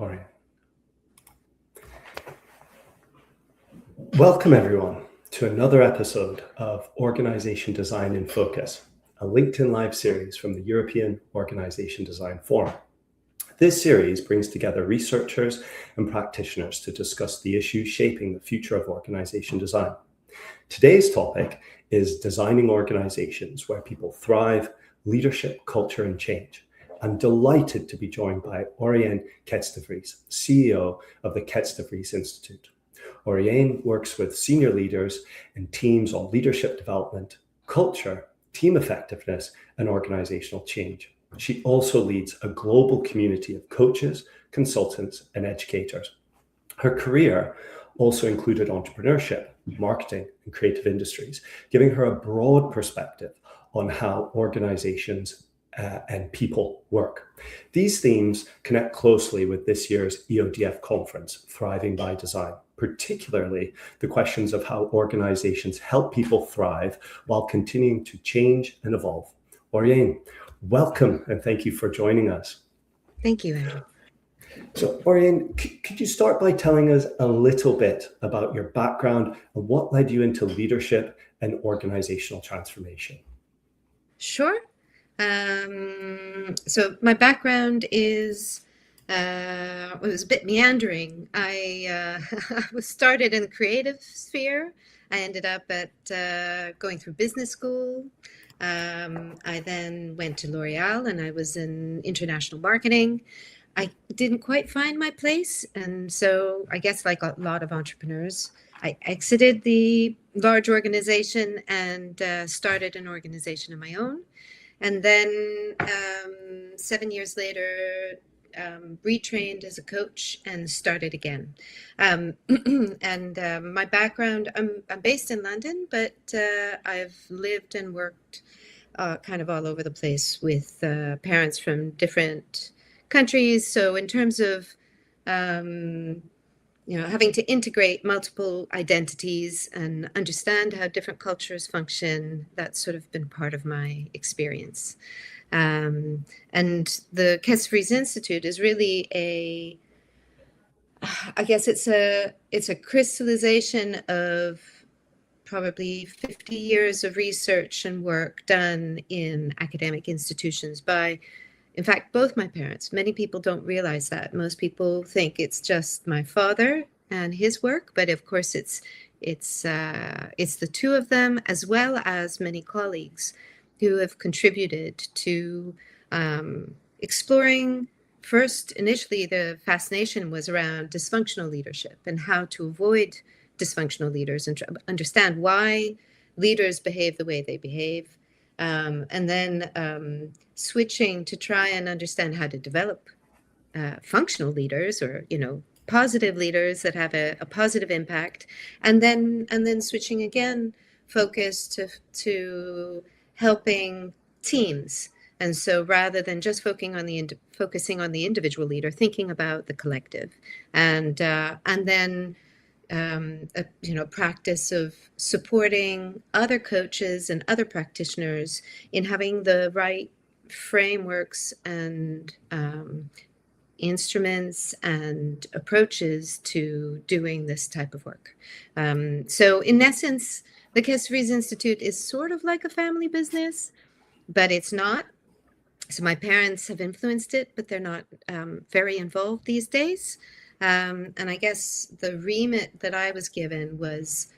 Oriane. Welcome everyone to another episode of Organisation Design in Focus, a LinkedIn Live series from the European Organisation Design Forum. This series brings together researchers and practitioners to discuss the issues shaping the future of organisation design. Today's topic is designing organisations where people thrive, leadership, culture and change. I'm delighted to be joined by Oriane Kets de Vries, CEO of the Kets de Vries Institute. Oriane works with senior leaders and teams on leadership development, culture, team effectiveness, and organizational change. She also leads a global community of coaches, consultants, and educators. Her career also included entrepreneurship, marketing, and creative industries, giving her a broad perspective on how organizations and people work. These themes connect closely with this year's EODF conference, Thriving by Design, particularly the questions of how organizations help people thrive while continuing to change and evolve. Oriane, welcome and thank you for joining us. Thank you, Andrew. So Oriane, could you start by telling us a little bit about your background and what led you into leadership and organizational transformation? Sure. So my background is, it was a bit meandering. I was started in the creative sphere. I ended up at going through business school. I then went to L'Oreal and I was in international marketing. I didn't quite find my place. And so I guess like a lot of entrepreneurs, I exited the large organization and started an organization of my own. And then 7 years later, retrained as a coach and started again. My background, I'm based in London, but I've lived and worked kind of all over the place with parents from different countries. So in terms of having to integrate multiple identities and understand how different cultures function, that's sort of been part of my experience. And the Kets de Vries Institute is really I guess it's a crystallization of probably 50 years of research and work done in academic institutions by, in fact, both my parents. Many people don't realize that. Most people think it's just my father and his work, but of course it's the two of them, as well as many colleagues who have contributed to exploring. First, initially, the fascination was around dysfunctional leadership and how to avoid dysfunctional leaders and understand why leaders behave the way they behave. And then switching to try and understand how to develop functional leaders, or positive leaders that have a positive impact, and then switching again, focus to helping teams. And so rather than just focusing on the individual leader, thinking about the collective, and then a practice of supporting other coaches and other practitioners in having the right frameworks and instruments and approaches to doing this type of work. So in essence, the Kets de Vries Institute is sort of like a family business, but it's not. So my parents have influenced it, but they're not very involved these days. And I guess the remit that I was given was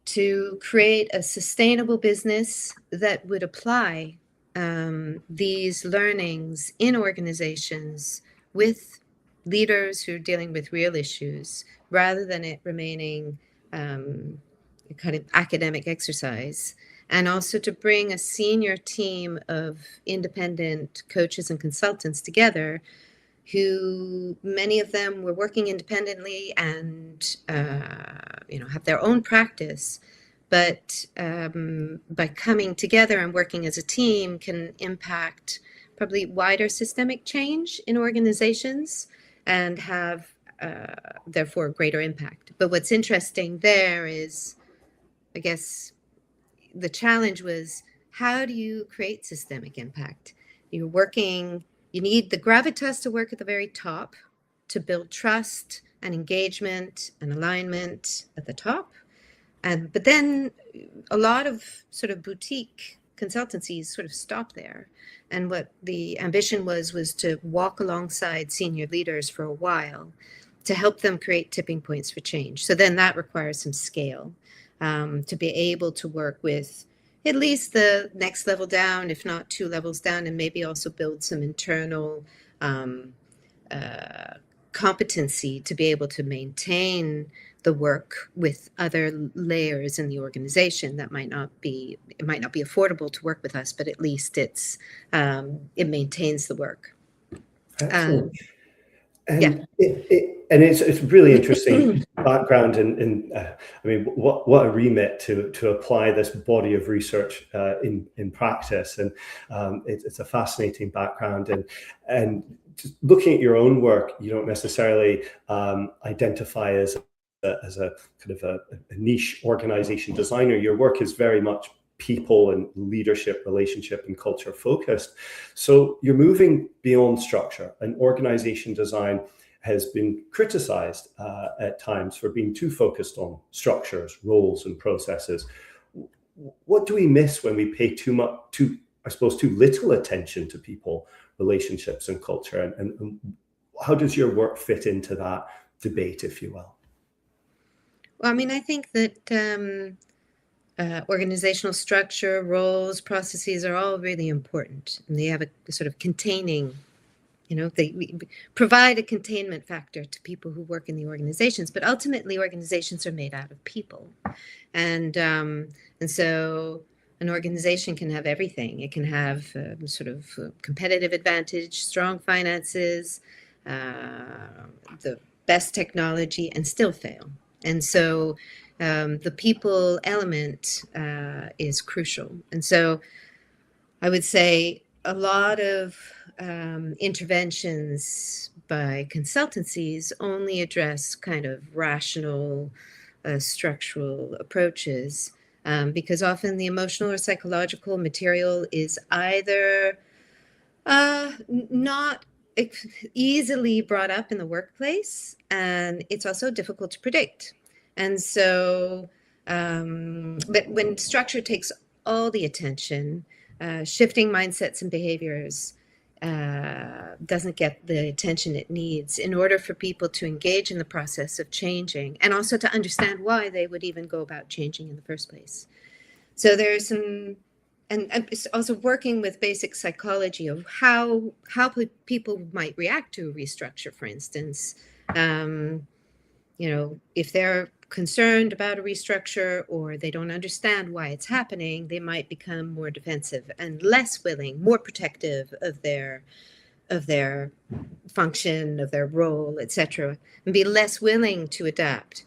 to create a sustainable business that would apply these learnings in organizations with leaders who are dealing with real issues, rather than it remaining a kind of academic exercise. And also to bring a senior team of independent coaches and consultants together, who many of them were working independently and have their own practice, but by coming together and working as a team can impact probably wider systemic change in organizations and have therefore greater impact. But what's interesting there is, I guess, the challenge was, how do you create systemic impact? You need the gravitas to work at the very top, to build trust and engagement and alignment at the top. But then a lot of sort of boutique consultancies sort of stop there. And what the ambition was to walk alongside senior leaders for a while to help them create tipping points for change. So then that requires some scale to be able to work with at least the next level down, if not 2 levels down, and maybe also build some internal competency to be able to maintain the work with other layers in the organization. That might not be affordable to work with us, but at least it maintains the work. Excellent. Yeah. It's really interesting background in I mean, what a remit to apply this body of research in practice, and it's a fascinating background, and just looking at your own work, you don't necessarily identify as a kind of a niche organization designer. Your work is very much people and leadership, relationship and culture focused. So you're moving beyond structure, and organization design has been criticized at times for being too focused on structures, roles and processes. What do we miss when we pay too little attention to people, relationships and culture? And how does your work fit into that debate, if you will? Well, I mean, I think that organizational structure, roles, processes are all really important, and they have a sort of containing, we provide a containment factor to people who work in the organizations. But ultimately, organizations are made out of people, and so an organization can have everything. It can have sort of competitive advantage, strong finances, the best technology, and still fail. And so the people element is crucial. And so I would say a lot of interventions by consultancies only address kind of rational, structural approaches, because often the emotional or psychological material is either not easily brought up in the workplace, and it's also difficult to predict. And so, but when structure takes all the attention, shifting mindsets and behaviors doesn't get the attention it needs in order for people to engage in the process of changing, and also to understand why they would even go about changing in the first place. So there's some, and it's also working with basic psychology of how people might react to a restructure, for instance. If they're concerned about a restructure or they don't understand why it's happening, they might become more defensive and less willing, more protective of their function, of their role, etc., and be less willing to adapt,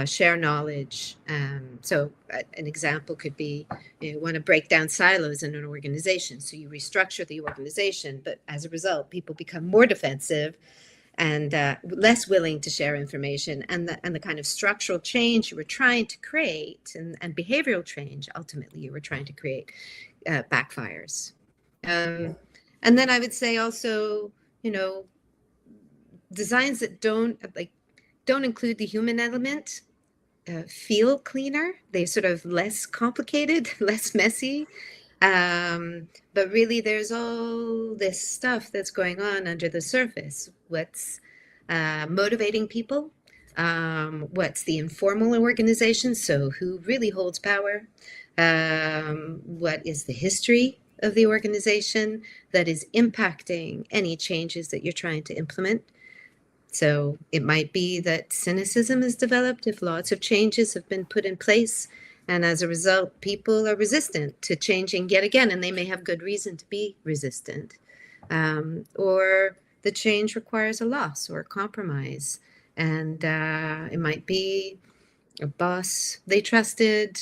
share knowledge. So an example could be, you want to break down silos in an organization. So you restructure the organization, but as a result, people become more defensive and less willing to share information, and the kind of structural change you were trying to create, and behavioral change ultimately you were trying to create, backfires. And then I would say also, designs that don't include the human element feel cleaner. They're sort of less complicated, less messy. But really, there's all this stuff that's going on under the surface. What's motivating people? What's the informal organization? So who really holds power? What is the history of the organization that is impacting any changes that you're trying to implement? So it might be that cynicism is developed if lots of changes have been put in place, and as a result, people are resistant to changing yet again, and they may have good reason to be resistant. Or the change requires a loss or a compromise, and it might be a boss they trusted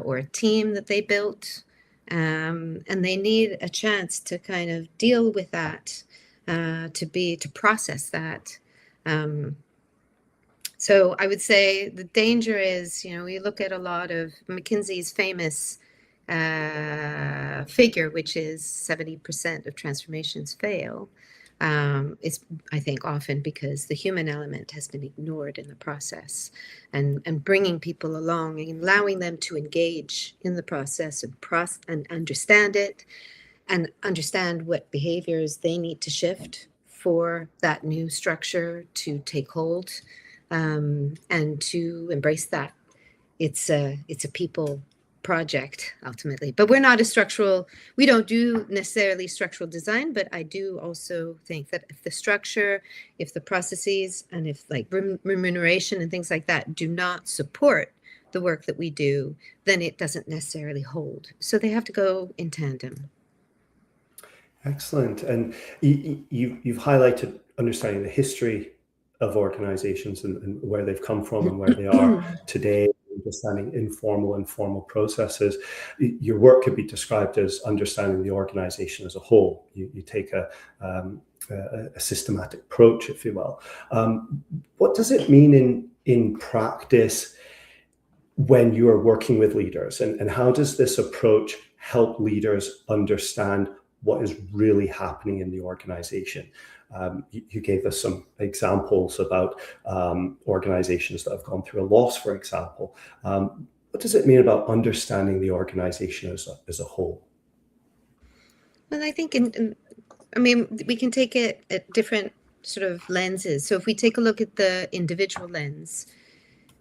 or a team that they built, and they need a chance to kind of deal with that, to process that. So I would say the danger is, we look at a lot of McKinsey's famous figure, which is 70% of transformations fail. It's, I think, often because the human element has been ignored in the process, and bringing people along and allowing them to engage in the process and understand it, and understand what behaviors they need to shift for that new structure to take hold, and to embrace that. It's a people project ultimately, but we don't do necessarily structural design, but I do also think that if the structure, if the processes, and if like remuneration and things like that do not support the work that we do, then it doesn't necessarily hold. So they have to go in tandem. Excellent. And you've highlighted understanding the history of organizations and where they've come from and where they are today, understanding informal and formal processes. Your work could be described as understanding the organization as a whole. You take a systematic approach, if you will. What does it mean in practice when you are working with leaders, and how does this approach help leaders understand what is really happening in the organization? You gave us some examples about organizations that have gone through a loss, for example. What does it mean about understanding the organization as a whole? Well, I think, we can take it at different sort of lenses. So if we take a look at the individual lens,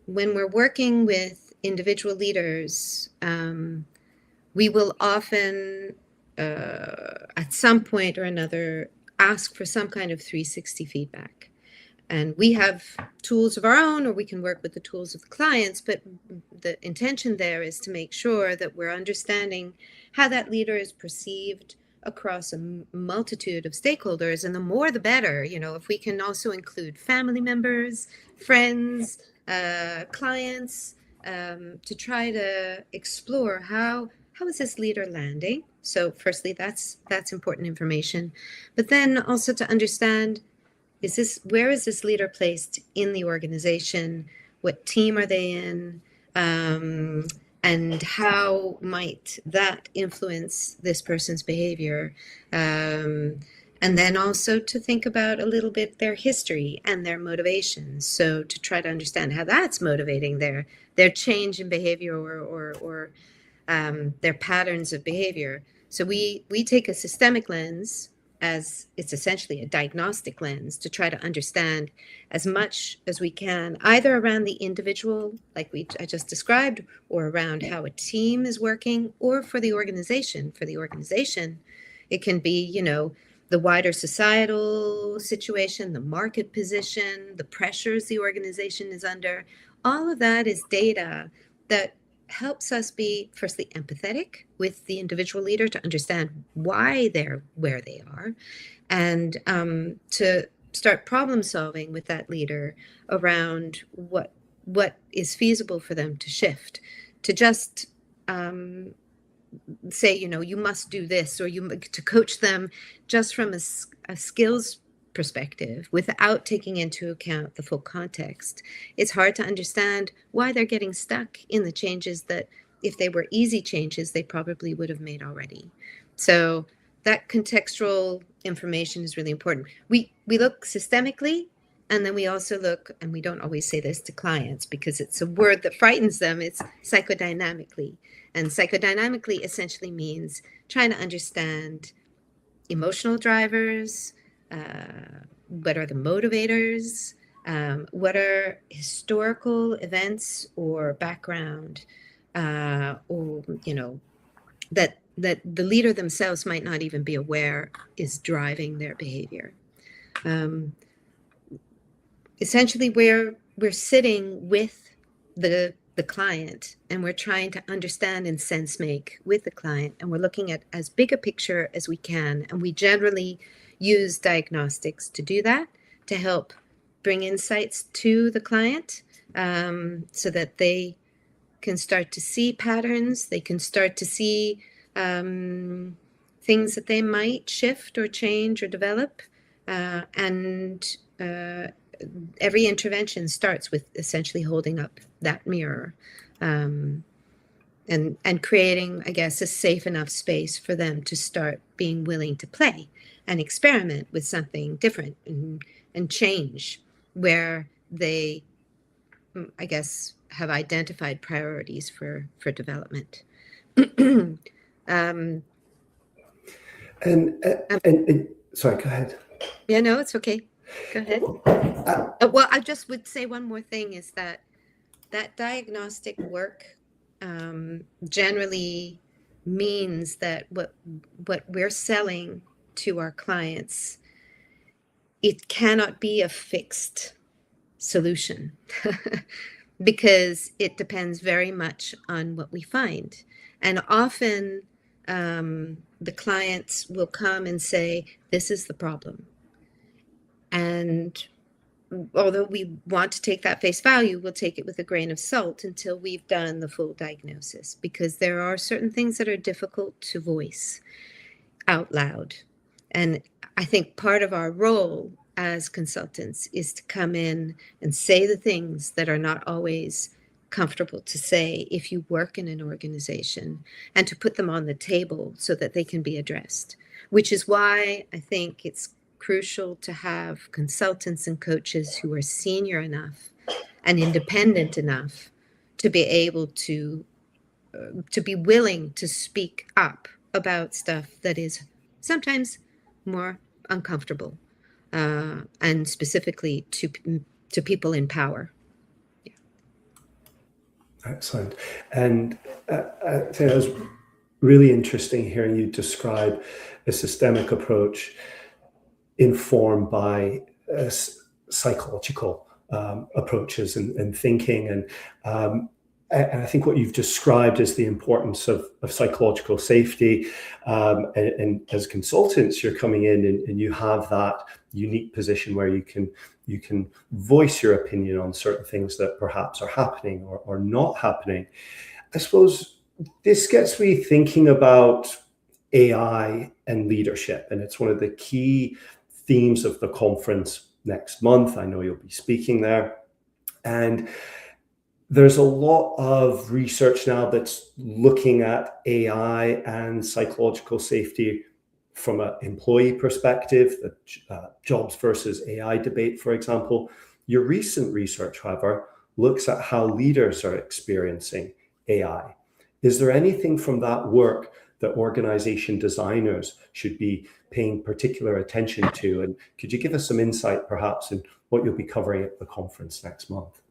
when we're working with individual leaders, we will often, at some point or another, ask for some kind of 360 feedback. And we have tools of our own, or we can work with the tools of the clients, but the intention there is to make sure that we're understanding how that leader is perceived across a multitude of stakeholders. And the more, the better. If we can also include family members, friends, clients, to try to explore how is this leader landing. So firstly, that's important information. But then also to understand, where is this leader placed in the organization? What team are they in? And how might that influence this person's behavior? And then also to think about a little bit their history and their motivations. So to try to understand how that's motivating their change in behavior, or their patterns of behavior. So we take a systemic lens, as it's essentially a diagnostic lens, to try to understand as much as we can, either around the individual, like I just described, or around how a team is working, or for the organization. For the organization, it can be, the wider societal situation, the market position, the pressures the organization is under. All of that is data that helps us be, firstly, empathetic with the individual leader to understand why they're where they are, and to start problem solving with that leader around what is feasible for them to shift. To just say, you must do this, or to coach them just from a skills perspective without taking into account the full context. It's hard to understand why they're getting stuck in the changes that, if they were easy changes, they probably would have made already. So that contextual information is really important. We look systemically, and then we also look, and we don't always say this to clients because it's a word that frightens them, it's psychodynamically. And psychodynamically essentially means trying to understand emotional drivers, what are the motivators, what are historical events or background, or that the leader themselves might not even be aware is driving their behavior. Essentially, we're sitting with the client, and we're trying to understand and sense make with the client, and we're looking at as big a picture as we can, and we generally use diagnostics to do that, to help bring insights to the client, so that they can start to see patterns, they can start to see things that they might shift or change or develop, and every intervention starts with essentially holding up that mirror, and creating, I guess, a safe enough space for them to start being willing to play. and experiment with something different and change where they, I guess, have identified priorities for development. um, And, and sorry, go ahead. yeah, no, it's okay. Go ahead. Well, I just would say one more thing is that diagnostic work generally means that what we're selling to our clients, it cannot be a fixed solution because it depends very much on what we find. And often the clients will come and say, this is the problem. And although we want to take that face value, we'll take it with a grain of salt until we've done the full diagnosis, because there are certain things that are difficult to voice out loud. And I think part of our role as consultants is to come in and say the things that are not always comfortable to say if you work in an organization, and to put them on the table so that they can be addressed, which is why I think it's crucial to have consultants and coaches who are senior enough and independent enough to be able to be willing to speak up about stuff that is sometimes more uncomfortable, and specifically to people in power. Yeah. Excellent. And I think it was really interesting hearing you describe a systemic approach informed by psychological approaches and thinking. And I think what you've described is the importance of psychological safety. And as consultants, you're coming in and you have that unique position where you can voice your opinion on certain things that perhaps are happening or not happening. I suppose this gets me thinking about AI and leadership, and it's one of the key themes of the conference next month. I know you'll be speaking there. And there's a lot of research now that's looking at AI and psychological safety from an employee perspective, the jobs versus AI debate, for example. Your recent research, however, looks at how leaders are experiencing AI. Is there anything from that work that organization designers should be paying particular attention to? And could you give us some insight perhaps in what you'll be covering at the conference next month?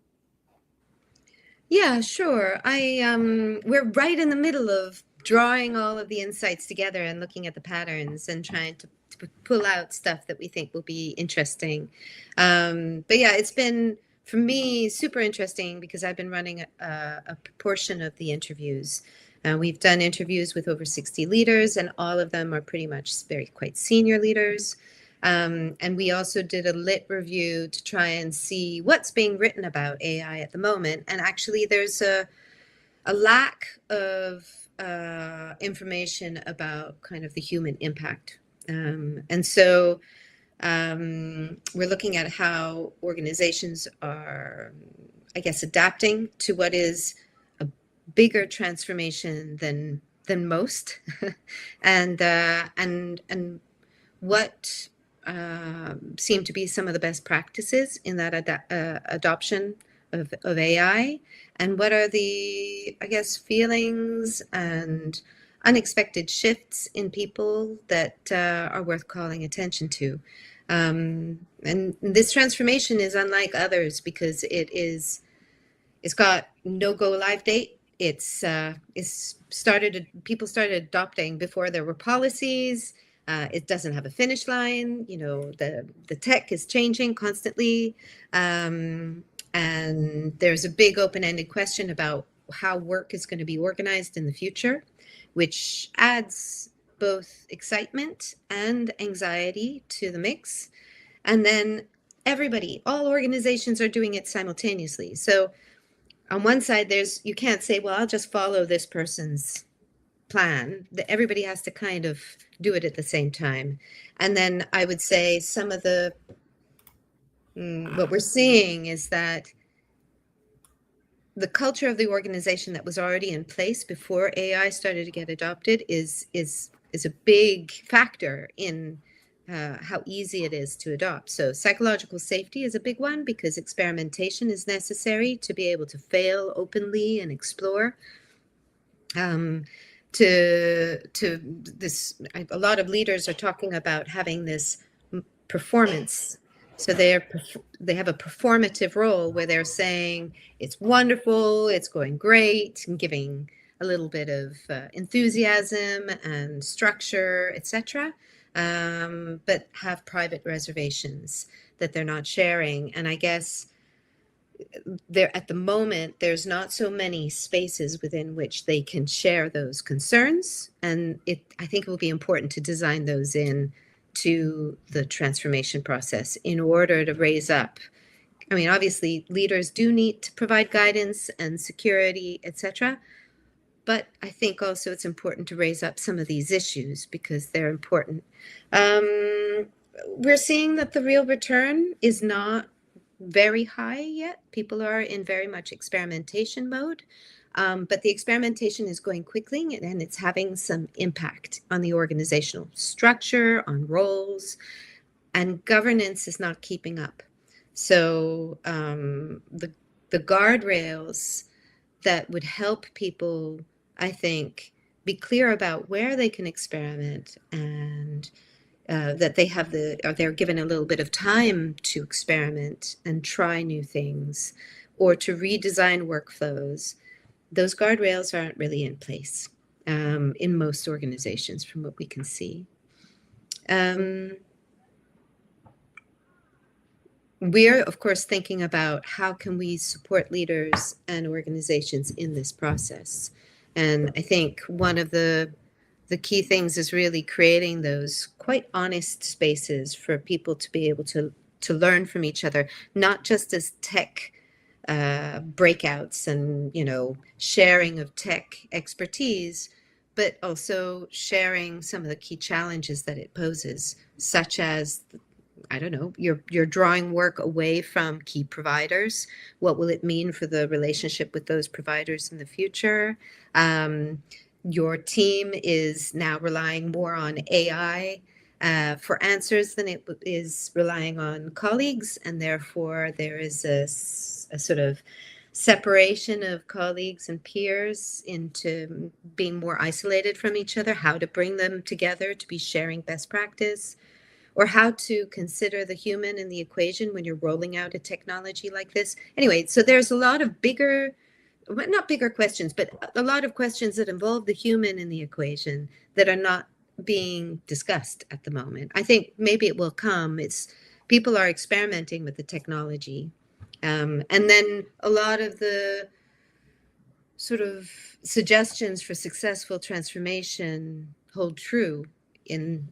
Yeah, sure. We're right in the middle of drawing all of the insights together and looking at the patterns and trying to pull out stuff that we think will be interesting. But yeah, it's been, for me, super interesting because I've been running a proportion of the interviews. We've done interviews with over 60 leaders, and all of them are pretty much quite senior leaders. And we also did a lit review to try and see what's being written about AI at the moment. And actually, there's a lack of information about kind of the human impact. And so we're looking at how organizations are, I guess, adapting to what is a bigger transformation than most, and what seem to be some of the best practices in that adoption of AI, and what are the, I guess, feelings and unexpected shifts in people that are worth calling attention to. And this transformation is unlike others because it's got no go live date. People started adopting before there were policies. It doesn't have a finish line. You know, the tech is changing constantly. And there's a big open-ended question about how work is going to be organized in the future, which adds both excitement and anxiety to the mix. And then all organizations are doing it simultaneously. So on one side, you can't say, well, I'll just follow this person's plan. Everybody has to kind of do it at the same time. And then I would say some of what we're seeing is that the culture of the organization that was already in place before AI started to get adopted is a big factor in how easy it is to adopt. So psychological safety is a big one because experimentation is necessary to be able to fail openly and explore. To this, a lot of leaders are talking about having this performance. So they have a performative role where they're saying it's wonderful, it's going great, and giving a little bit of enthusiasm and structure, etc. But have private reservations that they're not sharing. And I guess there at the moment there's not so many spaces within which they can share those concerns, and I think it will be important to design those in to the transformation process in order to raise up. I mean, obviously leaders do need to provide guidance and security, etc., but I think also it's important to raise up some of these issues because they're important. We're seeing that the real return is not very high yet. People are in very much experimentation mode, but the experimentation is going quickly and it's having some impact on the organizational structure, on roles, and governance is not keeping up. So the guardrails that would help people, I think, be clear about where they can experiment and that they're given a little bit of time to experiment and try new things or to redesign workflows. Those guardrails aren't really in place in most organizations from what we can see. We're, of course, thinking about how can we support leaders and organizations in this process. And I think one of the key things is really creating those quite honest spaces for people to be able to learn from each other, not just as tech breakouts and, sharing of tech expertise, but also sharing some of the key challenges that it poses, such as, I don't know, you're drawing work away from key providers. What will it mean for the relationship with those providers in the future? Your team is now relying more on AI for answers than it is relying on colleagues, and therefore there is a sort of separation of colleagues and peers into being more isolated from each other, how to bring them together to be sharing best practice, or how to consider the human in the equation when you're rolling out a technology like this. Anyway, so there's a lot of not bigger questions, but a lot of questions that involve the human in the equation that are not being discussed at the moment. I think maybe it will come. People are experimenting with the technology. And then a lot of the sort of suggestions for successful transformation hold true in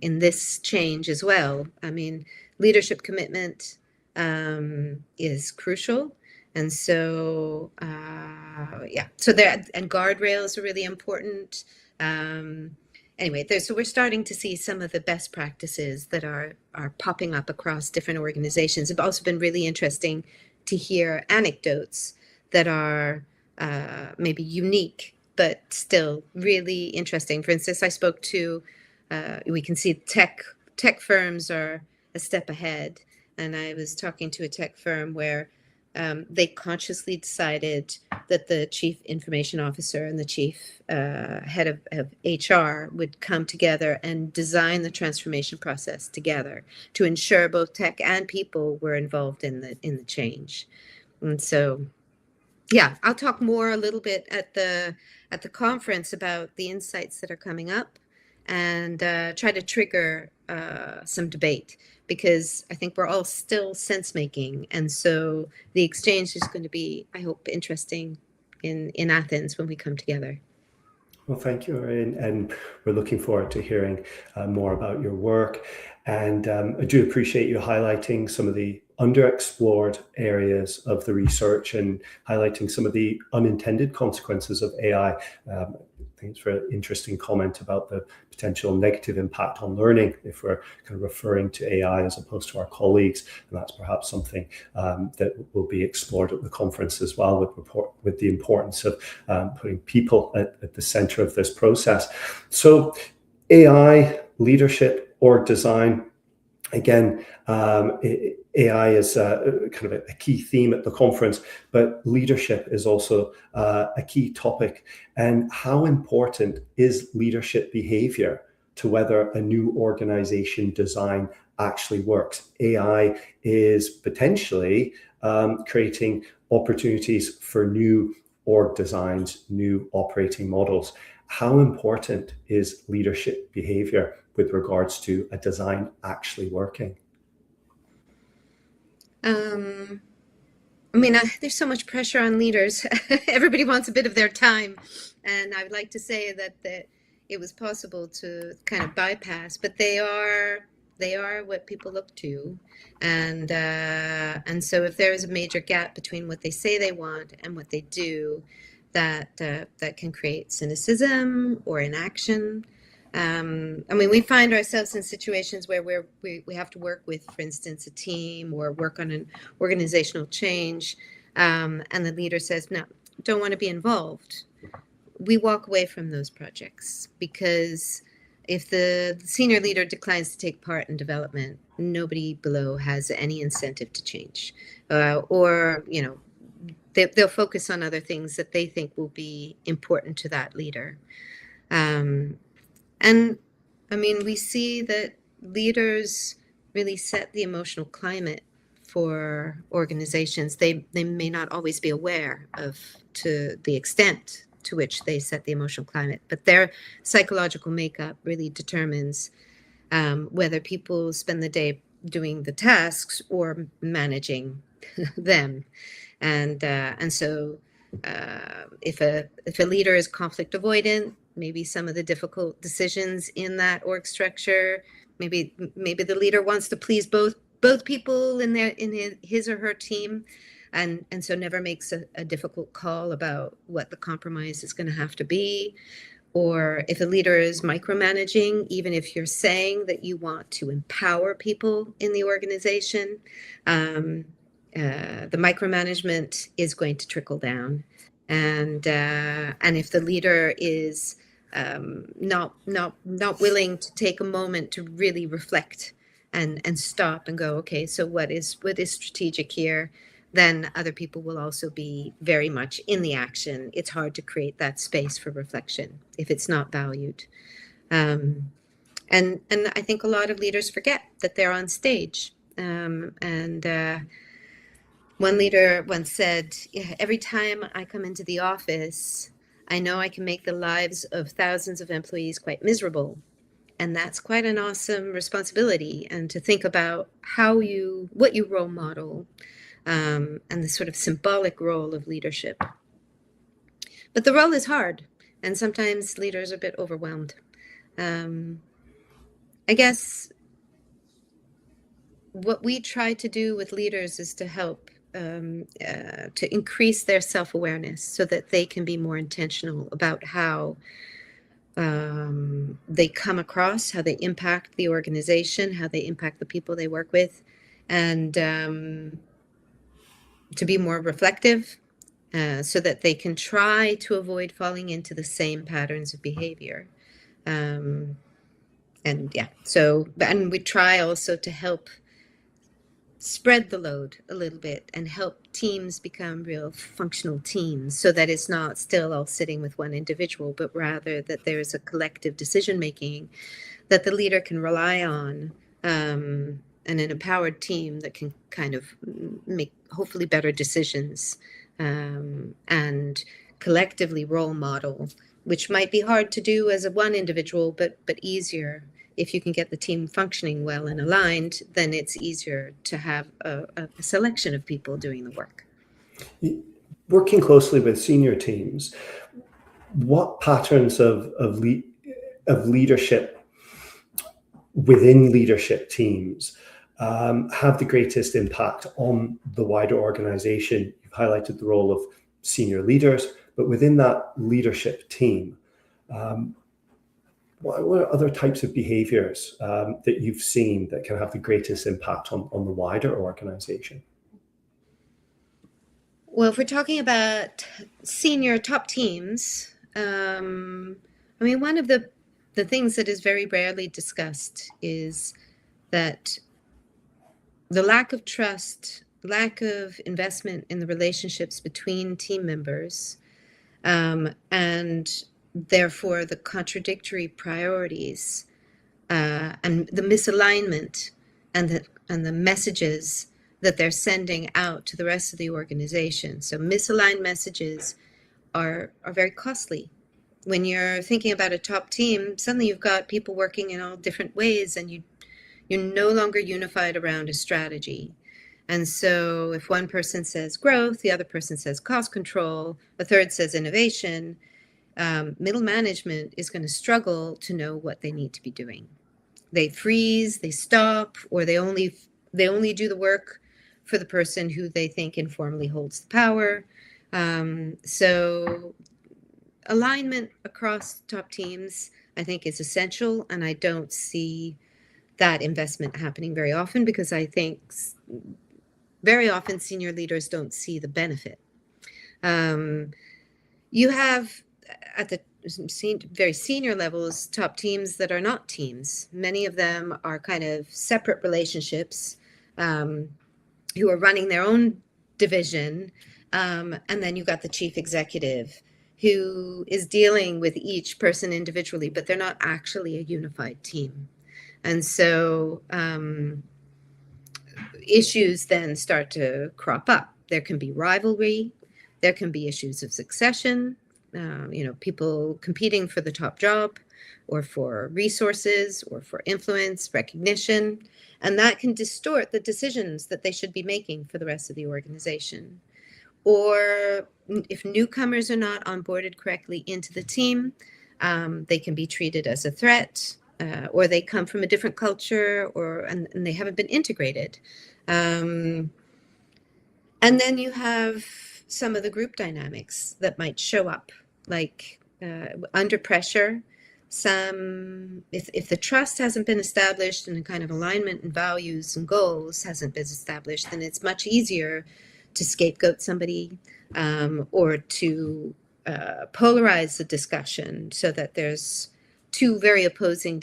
this change as well. I mean, leadership commitment is crucial. And so, so and guardrails are really important. Anyway, so we're starting to see some of the best practices that are popping up across different organizations. It's also been really interesting to hear anecdotes that are maybe unique, but still really interesting. For instance, I spoke to, we can see tech firms are a step ahead. And I was talking to a tech firm where they consciously decided that the chief information officer and the chief head of HR would come together and design the transformation process together to ensure both tech and people were involved in the change. And so, yeah, I'll talk more a little bit at the conference about the insights that are coming up and try to trigger some debate, because I think we're all still sense making. And so the exchange is going to be, I hope, interesting in Athens when we come together. Well, thank you, Oriane, and we're looking forward to hearing more about your work. And I do appreciate you highlighting some of the underexplored areas of the research and highlighting some of the unintended consequences of AI. I think it's a very interesting comment about the potential negative impact on learning if we're kind of referring to AI as opposed to our colleagues. And that's perhaps something that will be explored at the conference as well, with the importance of putting people at the center of this process. So AI, leadership, org design, again, AI is kind of a key theme at the conference, but leadership is also a key topic. And how important is leadership behavior to whether a new organization design actually works? AI is potentially creating opportunities for new org designs, new operating models. How important is leadership behavior with regards to a design actually working? I mean, there's so much pressure on leaders. Everybody wants a bit of their time. And I would like to say that it was possible to kind of bypass, but they are what people look to. And so if there is a major gap between what they say they want and what they do, that can create cynicism or inaction. I mean, we find ourselves in situations where we have to work with, for instance, a team or work on an organizational change, and the leader says, no, don't want to be involved. We walk away from those projects because if the senior leader declines to take part in development, nobody below has any incentive to change, or they'll focus on other things that they think will be important to that leader. And I mean, we see that leaders really set the emotional climate for organizations. They may not always be aware of to the extent to which they set the emotional climate, but their psychological makeup really determines whether people spend the day doing the tasks or managing them. And so if a leader is conflict avoidant, maybe some of the difficult decisions in that org structure, maybe the leader wants to please both people in his or her team, and so never makes a difficult call about what the compromise is going to have to be. Or if a leader is micromanaging, even if you're saying that you want to empower people in the organization, the micromanagement is going to trickle down. And if the leader is not willing to take a moment to really reflect and stop and go, okay, so what is strategic here, then other people will also be very much in the action. It's hard to create that space for reflection if it's not valued. And I think a lot of leaders forget that they're on stage. One leader once said, every time I come into the office, I know I can make the lives of thousands of employees quite miserable. And that's quite an awesome responsibility. And to think about what you role model, and the sort of symbolic role of leadership. But the role is hard, and sometimes leaders are a bit overwhelmed. I guess what we try to do with leaders is to help to increase their self-awareness so that they can be more intentional about how they come across, how they impact the organization, how they impact the people they work with, and to be more reflective so that they can try to avoid falling into the same patterns of behavior. And we try also to help spread the load a little bit and help teams become real functional teams so that it's not still all sitting with one individual, but rather that there's a collective decision making that the leader can rely on, and an empowered team that can kind of make hopefully better decisions, and collectively role model, which might be hard to do as a one individual, but easier. If you can get the team functioning well and aligned, then it's easier to have a selection of people doing the work. Working closely with senior teams, what patterns of leadership within leadership teams have the greatest impact on the wider organization? You've highlighted the role of senior leaders, but within that leadership team, what are other types of behaviors that you've seen that can have the greatest impact on the wider organization? Well, if we're talking about senior top teams, I mean, one of the the things that is very rarely discussed is that the lack of trust, lack of investment in the relationships between team members, and therefore the contradictory priorities and the misalignment and the messages that they're sending out to the rest of the organization. So misaligned messages are very costly. When you're thinking about a top team, suddenly you've got people working in all different ways, and you're no longer unified around a strategy. And so if one person says growth, the other person says cost control, a third says innovation, middle management is going to struggle to know what they need to be doing. They freeze, they stop, or they only do the work for the person who they think informally holds the power. So alignment across top teams, I think, is essential, and I don't see that investment happening very often, because I think very often senior leaders don't see the benefit. You have at the very senior levels top teams that are not teams. Many of them are kind of separate relationships, who are running their own division, and then you've got the chief executive who is dealing with each person individually, but they're not actually a unified team. And so issues then start to crop up. There can be rivalry. There can be issues of succession, people competing for the top job or for resources or for influence, recognition, and that can distort the decisions that they should be making for the rest of the organization. Or if newcomers are not onboarded correctly into the team, they can be treated as a threat, or they come from a different culture, and they haven't been integrated. And then you have some of the group dynamics that might show up, like under pressure. If the trust hasn't been established and the kind of alignment and values and goals hasn't been established, then it's much easier to scapegoat somebody, or to polarize the discussion so that there's two very opposing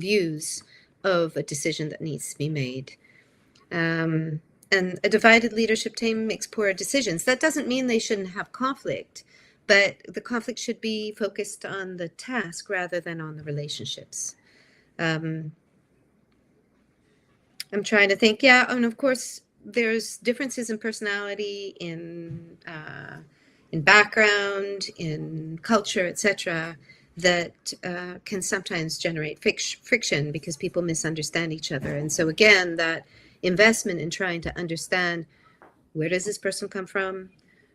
views of a decision that needs to be made. And a divided leadership team makes poor decisions. That doesn't mean they shouldn't have conflict, but the conflict should be focused on the task rather than on the relationships. I'm trying to think. Yeah, and of course, there's differences in personality, in background, in culture, etc., that can sometimes generate friction because people misunderstand each other. And so again, that investment in trying to understand, where does this person come from?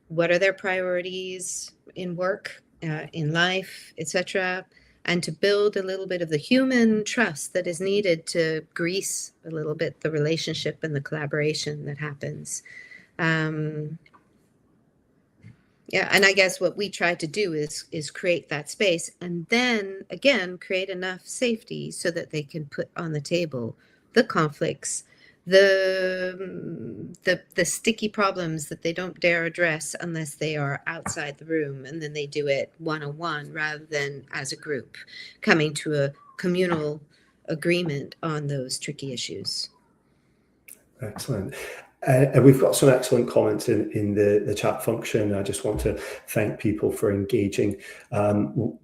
What are their priorities in work, in life, etc., and to build a little bit of the human trust that is needed to grease a little bit the relationship and the collaboration that happens. Yeah, and I guess what we try to do is create that space, and then again create enough safety so that they can put on the table the conflicts, the sticky problems that they don't dare address unless they are outside the room, and then they do it one-on-one rather than as a group, coming to a communal agreement on those tricky issues. Excellent. And we've got some excellent comments in the chat function. I just want to thank people for engaging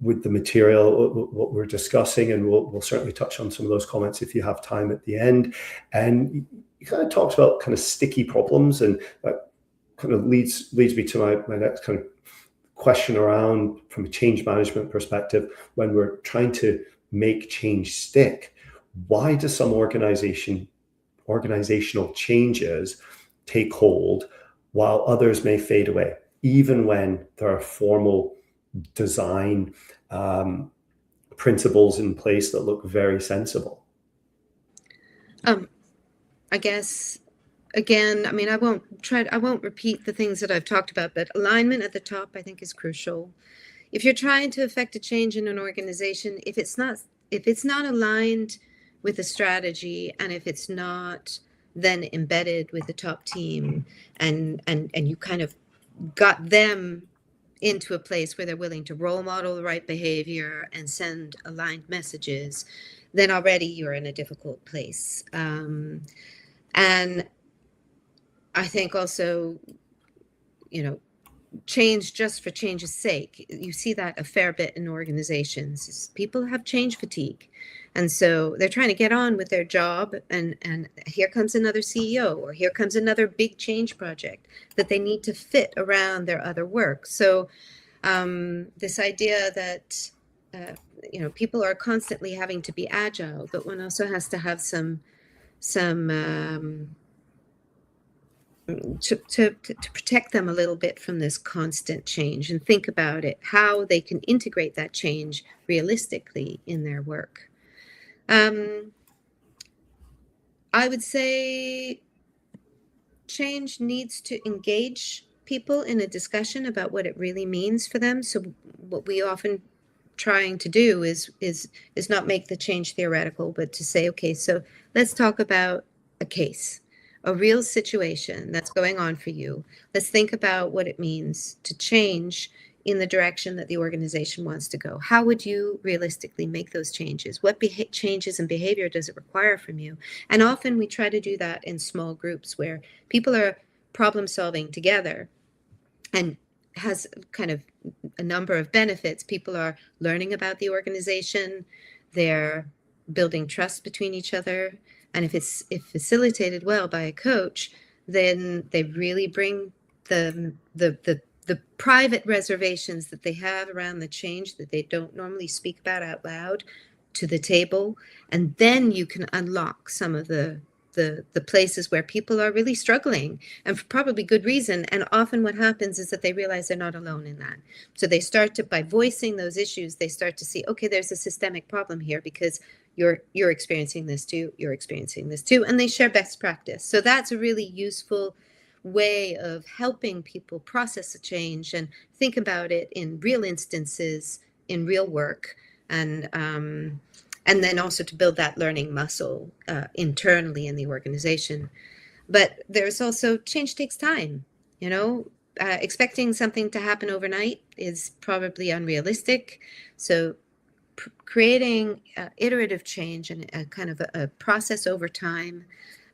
with the material, what we're discussing, and we'll certainly touch on some of those comments if you have time at the end. And you kind of talked about kind of sticky problems, and that kind of leads me to my next kind of question around, from a change management perspective, when we're trying to make change stick, why do some organizational changes take hold while others may fade away, even when there are formal design principles in place that look very sensible? I guess, again, I mean, I won't repeat the things that I've talked about, but alignment at the top, I think, is crucial. If you're trying to affect a change in an organization, if it's not aligned with a strategy, and if it's not then embedded with the top team, and you kind of got them into a place where they're willing to role model the right behavior and send aligned messages, then already you're in a difficult place. And I think also, change just for change's sake. You see that a fair bit in organizations. People have change fatigue. And so they're trying to get on with their job, and here comes another CEO, or here comes another big change project that they need to fit around their other work. So this idea that people are constantly having to be agile, but one also has to have some to protect them a little bit from this constant change, and think about it, how they can integrate that change realistically in their work. I would say change needs to engage people in a discussion about what it really means for them. So what we often trying to do is not make the change theoretical, but to say, okay, so let's talk about a case, a real situation that's going on for you. Let's think about what it means to change in the direction that the organization wants to go. How would you realistically make those changes? What changes in behavior does it require from you? And often we try to do that in small groups where people are problem solving together, and has kind of a number of benefits. People are learning about the organization, they're building trust between each other, and if facilitated well by a coach, then they really bring the private reservations that they have around the change that they don't normally speak about out loud to the table. And then you can unlock some of the places where people are really struggling, and for probably good reason. And often what happens is that they realize they're not alone in that. So they start to, by voicing those issues, they start to see, okay, there's a systemic problem here because you're experiencing this too, you're experiencing this too, and they share best practice. So that's a really useful way of helping people process a change and think about it in real instances, in real work, and then also to build that learning muscle internally in the organization. But there's also, change takes time. Expecting something to happen overnight is probably unrealistic. So creating iterative change and a kind of a process over time,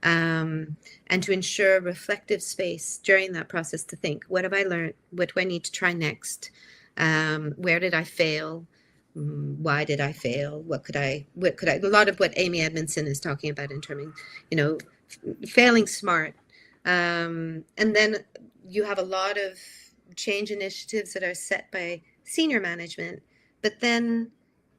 and to ensure reflective space during that process to think, what have I learned? What do I need to try next? Where did I fail? Why did I fail? What could I, a lot of what Amy Edmondson is talking about in terms of, failing smart. And then you have a lot of change initiatives that are set by senior management, but then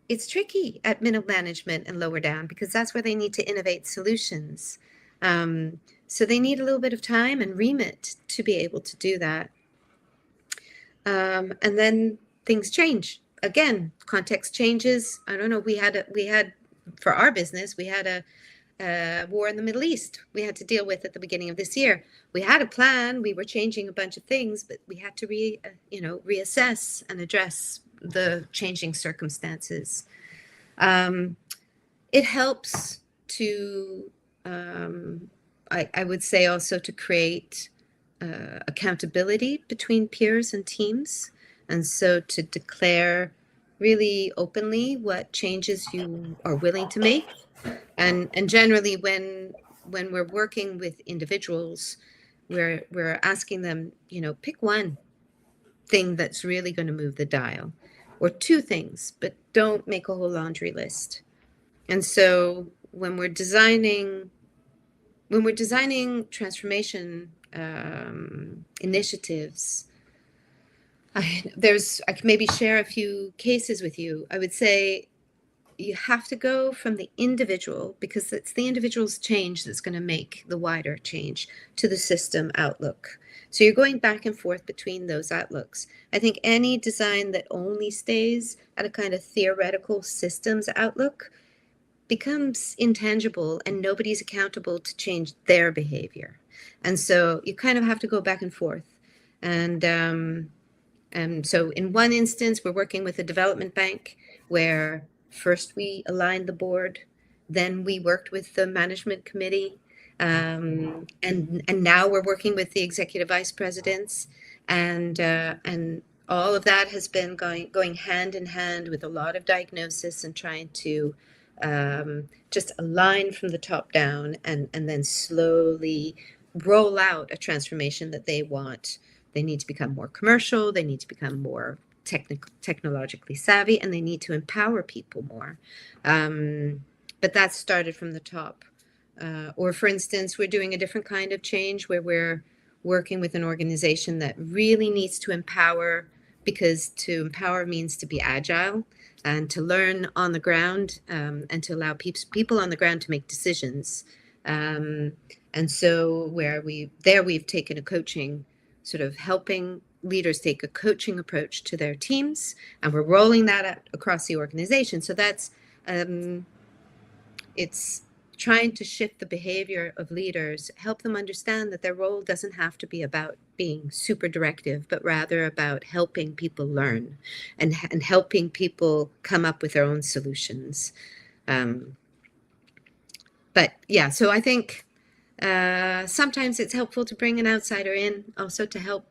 it's tricky at middle management and lower down, because that's where they need to innovate solutions. So they need a little bit of time and remit to be able to do that. And then things change. Again, context changes. I don't know. We had for our business, we had a war in the Middle East we had to deal with at the beginning of this year. We had a plan. We were changing a bunch of things, but we had to reassess and address the changing circumstances. It helps to, I would say, also to create accountability between peers and teams. And so to declare really openly what changes you are willing to make. And generally when we're working with individuals, we're asking them, pick one thing that's really going to move the dial, or two things, but don't make a whole laundry list. And so when we're designing transformation initiatives, I can maybe share a few cases with you. I would say you have to go from the individual, because it's the individual's change that's going to make the wider change, to the system outlook. So you're going back and forth between those outlooks. I think any design that only stays at a kind of theoretical systems outlook becomes intangible, and nobody's accountable to change their behavior. And so you kind of have to go back and forth. And so in one instance, we're working with a development bank where first we aligned the board, then we worked with the management committee, and now we're working with the executive vice presidents, and all of that has been going hand in hand with a lot of diagnosis and trying to just align from the top down and then slowly roll out a transformation that they want. They need to become more commercial. They need to become more technologically savvy, and they need to empower people more. But that started from the top. Or for instance, we're doing a different kind of change where we're working with an organization that really needs to empower, because to empower means to be agile and to learn on the ground, and to allow people on the ground to make decisions. And so we've taken a coaching, sort of helping leaders take a coaching approach to their teams, and we're rolling that out across the organization. So that's it's trying to shift the behavior of leaders, help them understand that their role doesn't have to be about being super directive, but rather about helping people learn and helping people come up with their own solutions. But yeah, so I think sometimes it's helpful to bring an outsider in also to help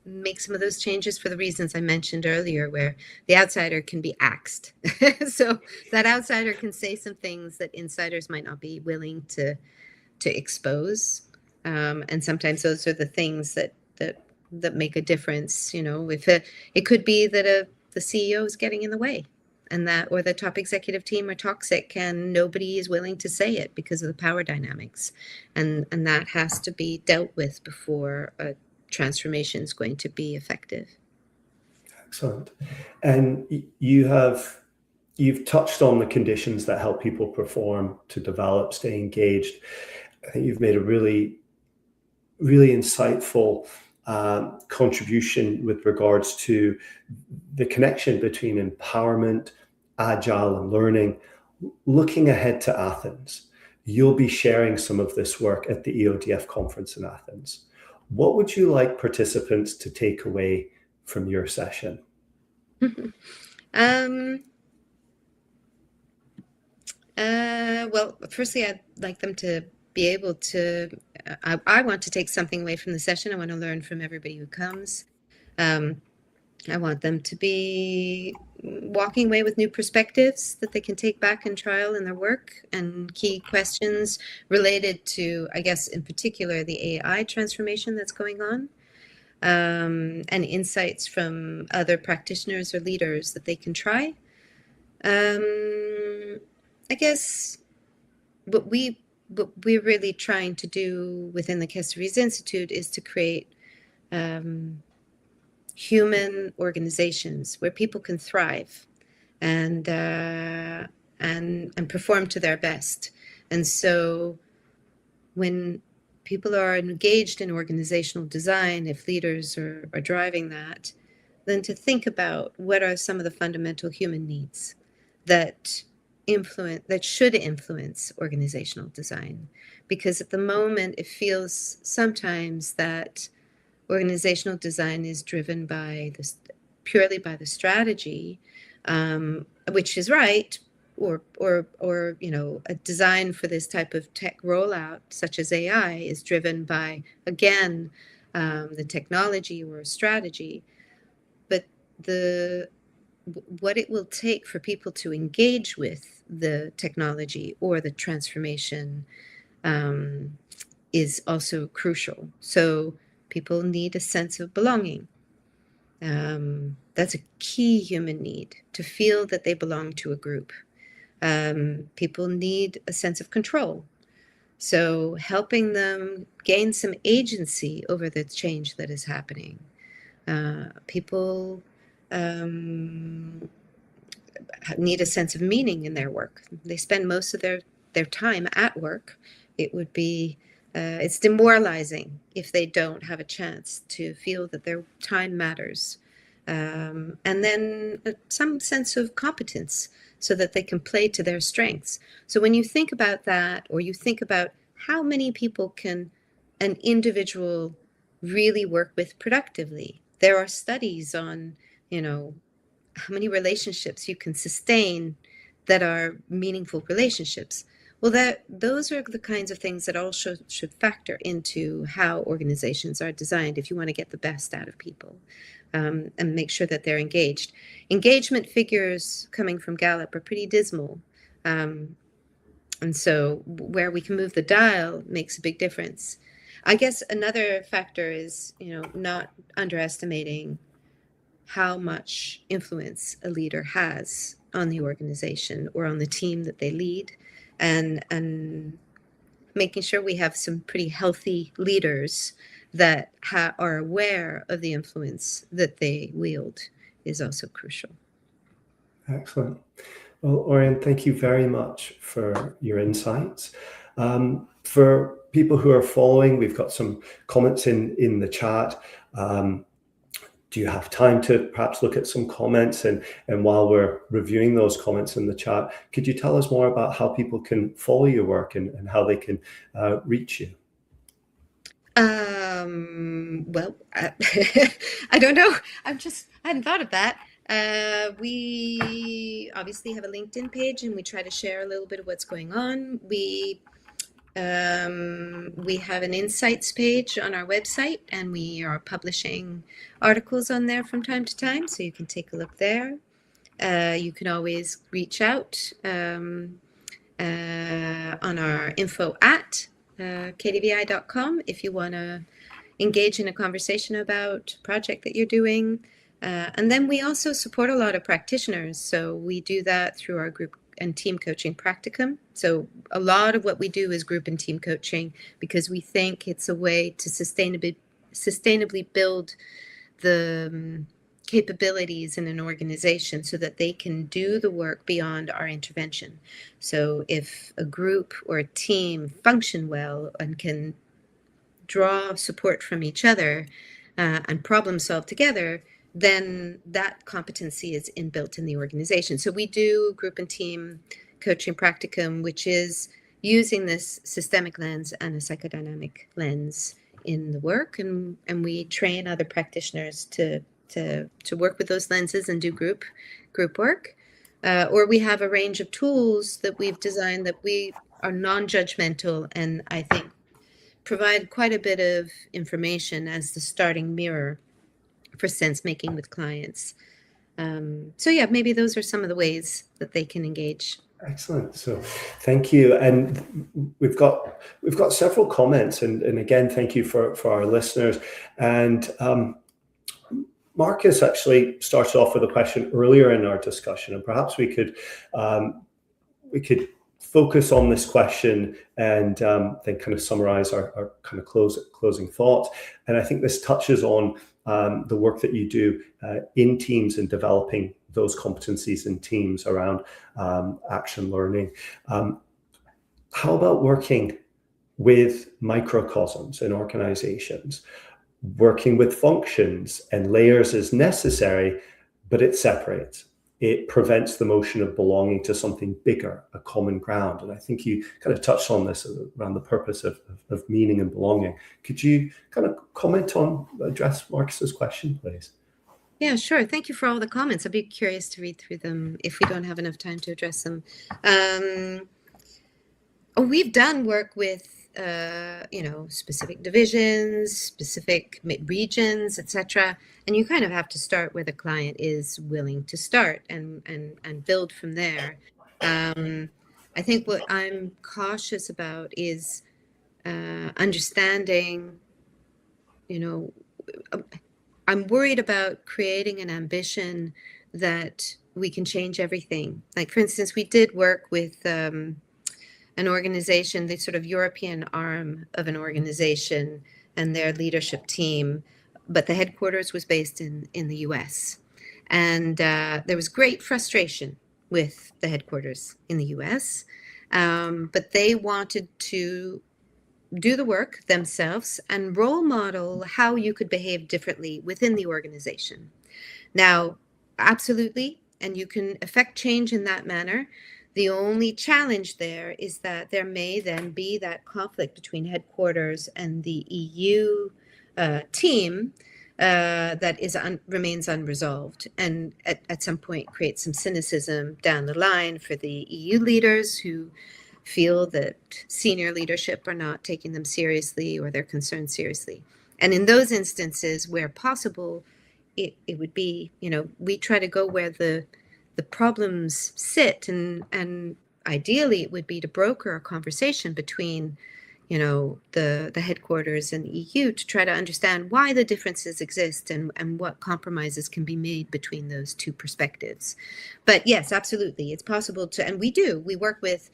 make some of those changes for the reasons I mentioned earlier, where the outsider can be axed. So that outsider can say some things that insiders might not be willing to expose. And sometimes those are the things that make a difference. You know, if it could be that the CEO is getting in the way, and that, or the top executive team are toxic and nobody is willing to say it because of the power dynamics. And that has to be dealt with before a transformation is going to be effective. Excellent. And you've touched on the conditions that help people perform, to develop, stay engaged. I think you've made a really, really insightful contribution with regards to the connection between empowerment, agile, and learning. Looking ahead to Athens, you'll be sharing some of this work at the EODF conference in Athens. What would you like participants to take away from your session? Well, firstly, I'd like them to be able to, I want to take something away from the session. I want to learn from everybody who comes. I want them to be walking away with new perspectives that they can take back and trial in their work, and key questions related to, I guess, in particular, the AI transformation that's going on, and insights from other practitioners or leaders that they can try. I guess what we're really trying to do within the Kets de Vries Institute is to create human organizations where people can thrive and perform to their best. And so when people are engaged in organizational design, if leaders are driving that, then to think about what are some of the fundamental human needs that should influence organizational design. Because at the moment, it feels sometimes that organizational design is driven purely by the strategy, which is right, or you know, a design for this type of tech rollout, such as AI, is driven by, again, the technology or strategy. But what it will take for people to engage with the technology or the transformation is also crucial. So people need a sense of belonging. That's a key human need, to feel that they belong to a group. People need a sense of control. So helping them gain some agency over the change that is happening. People need a sense of meaning in their work. They spend most of their time at work. It would be it's demoralizing if they don't have a chance to feel that their time matters. And then some sense of competence so that they can play to their strengths. So when you think about that, or you think about how many people can an individual really work with productively, there are studies on, you know, how many relationships you can sustain that are meaningful relationships. Well, those are the kinds of things that also should factor into how organizations are designed if you want to get the best out of people, and make sure that they're engaged. Engagement figures coming from Gallup are pretty dismal. And so where we can move the dial makes a big difference. I guess another factor is, not underestimating how much influence a leader has on the organization or on the team that they lead, and making sure we have some pretty healthy leaders that are aware of the influence that they wield is also crucial. Excellent. Well, Oriane, thank you very much for your insights. For people who are following, we've got some comments in the chat. Do you have time to perhaps look at some comments? And while we're reviewing those comments in the chat, could you tell us more about how people can follow your work and how they can reach you? Well, I don't know. I hadn't thought of that. We obviously have a LinkedIn page, and we try to share a little bit of what's going on. We have an insights page on our website, and we are publishing articles on there from time to time, so you can take a look there. You can always reach out on our info at kdvi.com if you want to engage in a conversation about a project that you're doing. And then we also support a lot of practitioners. So we do that through our group and team coaching practicum. So a lot of what we do is group and team coaching because we think it's a way to sustainably build the capabilities in an organization so that they can do the work beyond our intervention. So if a group or a team function well and can draw support from each other and problem solve together, then that competency is inbuilt in the organization. So we do group and team coaching practicum, which is using this systemic lens and a psychodynamic lens in the work, and we train other practitioners to work with those lenses and do group work. Or we have a range of tools that we've designed that we are non-judgmental, and I think provide quite a bit of information as the starting mirror for sense making with clients. So yeah, maybe those are some of the ways that they can engage. Excellent. So thank you. And we've got several comments, and again, thank you for our listeners. And Marcus actually started off with a question earlier in our discussion, and perhaps we could focus on this question and then kind of summarize our kind of closing thoughts. And I think this touches on the work that you do in teams and developing those competencies in teams around action learning. How about working with microcosms in organizations? Working with functions and layers is necessary, but it separates. It prevents the motion of belonging to something bigger, a common ground. And I think you kind of touched on this around the purpose of meaning and belonging. Could you kind of address Marcus's question, please? Yeah, sure. Thank you for all the comments. I'd be curious to read through them if we don't have enough time to address them. We've done work with specific divisions, specific regions, etc. And you kind of have to start where the client is willing to start and build from there. I think what I'm cautious about is understanding, I'm worried about creating an ambition that we can change everything. Like, for instance, we did work with an organization, the sort of European arm of an organization and their leadership team, but the headquarters was based in the US. And there was great frustration with the headquarters in the US, but they wanted to do the work themselves and role model how you could behave differently within the organization. Now, absolutely, and you can affect change in that manner. The only challenge there is that there may then be that conflict between headquarters and the EU team that remains unresolved, and at some point creates some cynicism down the line for the EU leaders who feel that senior leadership are not taking them seriously or their concerns seriously. And in those instances where possible, it would be, we try to go where the problems sit, and ideally it would be to broker a conversation between the headquarters and the EU to try to understand why the differences exist and what compromises can be made between those two perspectives. But yes, absolutely, it's possible to, and we work with,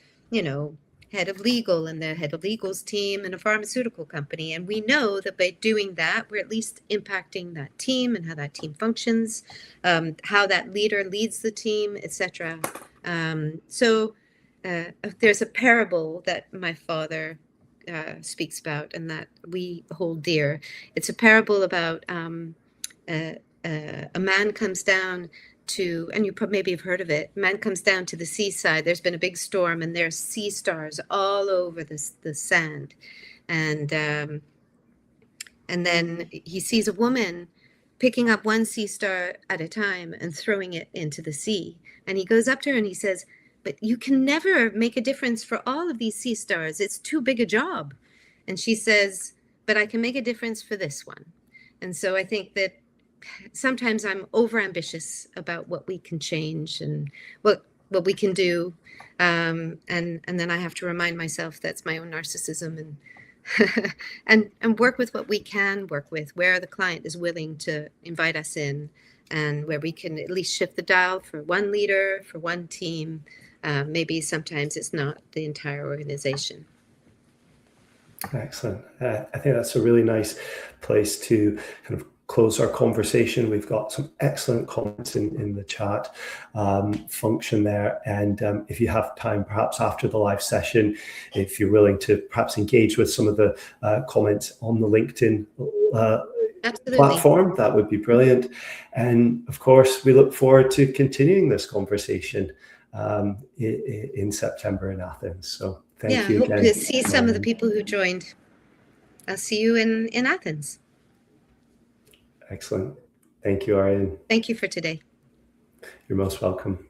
head of legal and the head of legal's team in a pharmaceutical company. And we know that by doing that, we're at least impacting that team and how that team functions, how that leader leads the team, etc. So there's a parable that my father speaks about and that we hold dear. It's a parable about a man comes down to, and you maybe have heard of it, man comes down to the seaside. There's been a big storm and there's sea stars all over the sand. And then he sees a woman picking up one sea star at a time and throwing it into the sea. And he goes up to her and he says, "But you can never make a difference for all of these sea stars. It's too big a job." And she says, "But I can make a difference for this one." And so I think that sometimes I'm overambitious about what we can change and what we can do. And then I have to remind myself that's my own narcissism, and work with what we can work with, where the client is willing to invite us in, and where we can at least shift the dial for one leader, for one team. Maybe sometimes it's not the entire organization. Excellent. I think that's a really nice place to kind of close our conversation. We've got some excellent comments in the chat function there. And if you have time, perhaps after the live session, if you're willing to perhaps engage with some of the comments on the LinkedIn platform, that would be brilliant. And of course, we look forward to continuing this conversation in September in Athens. So thank you again. Hope to see some of the people who joined. I'll see you in Athens. Excellent. Thank you, Oriane. Thank you for today. You're most welcome.